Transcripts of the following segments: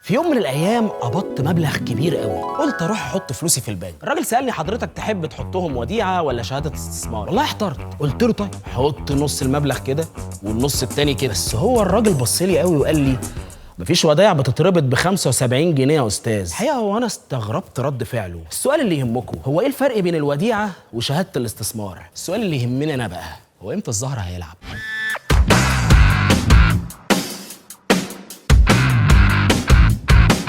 في يوم من الايام قبضت مبلغ كبير قوي، قلت اروح احط فلوسي في البنك. الراجل سالني حضرتك تحب تحطهم وديعه ولا شهاده استثمار؟ والله احترت، قلت له طيب حط نص المبلغ كده والنص التاني كده. بس هو الراجل بص لي قوي وقال لي مفيش ودايع بتتربط ب 75 جنيه يا استاذ. الحقيقه هو انا استغربت رد فعله. السؤال اللي يهمكم هو ايه الفرق بين الوديعه وشهاده الاستثمار؟ السؤال اللي يهمني انا بقى هو امتى الزهر هيلعب؟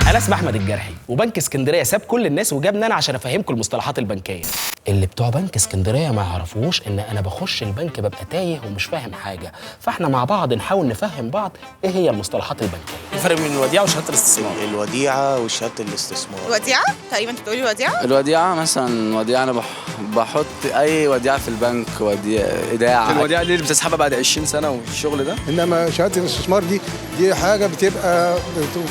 انا اسمي احمد الجرحي، وبنك اسكندريه ساب كل الناس وجابني انا عشان افهمكم المصطلحات البنكيه. اللي بتوع بنك اسكندريه ما يعرفوش ان انا بخش البنك ببقى تايه ومش فاهم حاجه، فاحنا مع بعض نحاول نفهم بعض ايه هي المصطلحات البنكيه. الفرق بين الوديعه وشهاده الاستثمار؟ الوديعه وشهاده الاستثمار. الوديعه تقريبا انت بتقولي وديعه. الوديعه مثلا وديعه انا بحط اي وديعه في البنك، ايداع. الوديعه دي اللي بتسحبها بعد 20 سنه والشغل ده. انما شهاده الاستثمار دي حاجه بتبقى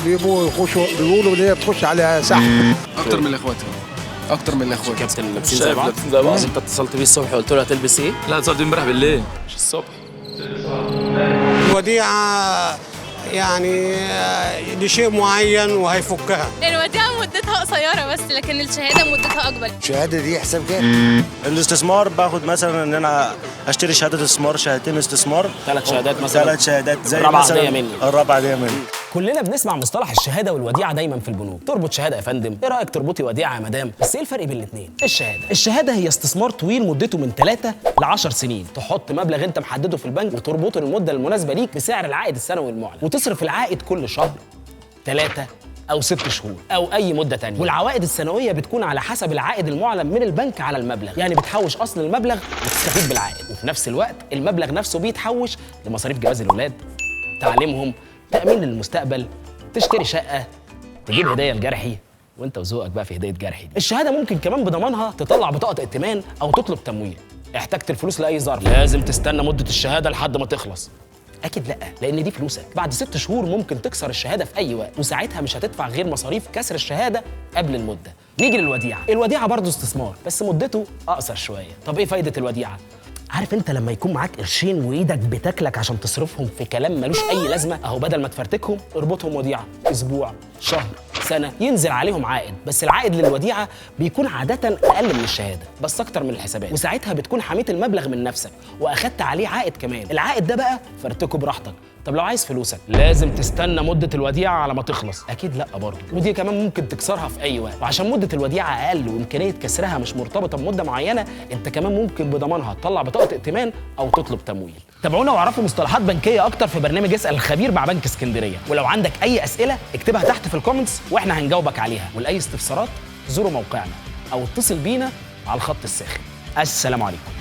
بيبقوا يخشوا بيقولوا ان هي بتخش على سحب. اكتر من الاخوات، اكتر من الاخوات. كابتن لابسين زي بعض. انت اتصلت بيه الصبح وقلت له هتلبس ايه؟ لا اتصلت بيه امبارح بالليل مش الصبح. الوديعة يعني لشيء معين وهيفكها. الوديعة مدتها قصيرة بس، لكن الشهادة مدتها أكبر. الشهاده دي حساب كام؟ الاستثمار باخد مثلا ان انا اشتري شهاده استثمار، شهادتين استثمار، 3 شهادات مثلا. 3 شهادات زي الرابعة مثلا هدية مني. الرابعه هديه مني. كلنا بنسمع مصطلح الشهاده والوديعه دايما في البنوك. تربط شهاده يا فندم، ايه رايك تربطي وديعه يا مدام؟ بس ايه الفرق بين الاثنين؟ الشهاده هي استثمار طويل مدته من 3 ل 10 سنين، تحط مبلغ انت محدده في البنك وتربطه للمده المناسبه ليك بسعر العائد السنوي المعلن، وتصرف العائد كل شهر 3 أو 6 شهور أو أي مدة تانية، والعوائد السنوية بتكون على حسب العائد المعلن من البنك على المبلغ، يعني بتحوش أصل المبلغ وتستفيد بالعائد، وفي نفس الوقت المبلغ نفسه بيتحوش لمصاريف جواز الولاد، تعليمهم، تأمين للمستقبل، تشتري شقة، تجيب هدية لجرحي، وانت وذوقك بقى في هدية جرحي دي. الشهادة ممكن كمان بضمانها تطلع بطاقة ائتمان أو تطلب تمويل. احتجت الفلوس لأي ظرف لازم تستنى مدة الشهادة لحد ما تخلص. أكيد لأ، لأن دي فلوسك، بعد 6 شهور ممكن تكسر الشهادة في أي وقت، وساعتها مش هتدفع غير مصاريف كسر الشهادة قبل المدة. نيجي للوديعة، الوديعة برضه استثمار بس مدته أقصر شوية. طب إيه فايدة الوديعة؟ عارف انت لما يكون معاك قرشين وايدك بتاكلك عشان تصرفهم في كلام ملوش اي لازمه، اهو بدل ما تفرتكهم اربطهم وديعه، اسبوع، شهر، سنه، ينزل عليهم عائد، بس العائد للوديعه بيكون عاده اقل من الشهاده بس اكتر من الحسابات، وساعتها بتكون حميت المبلغ من نفسك واخدت عليه عائد كمان. العائد ده بقى فرتكه براحتك. طب لو عايز فلوسك لازم تستنى مده الوديعه على ما تخلص. اكيد لا برضه، ودي كمان ممكن تكسرها في اي وقت، وعشان مده الوديعه اقل وامكانيه كسرها مش مرتبطه بمده معينه، انت كمان ممكن بضمانها تطلع بطاقه ائتمان او تطلب تمويل. تابعونا واعرفوا مصطلحات بنكيه اكتر في برنامج اسال الخبير مع بنك اسكندريه، ولو عندك اي اسئله اكتبها تحت في الكومنتس واحنا هنجاوبك عليها، ولاي استفسارات زوروا موقعنا او اتصل بينا على الخط الساخن. السلام عليكم.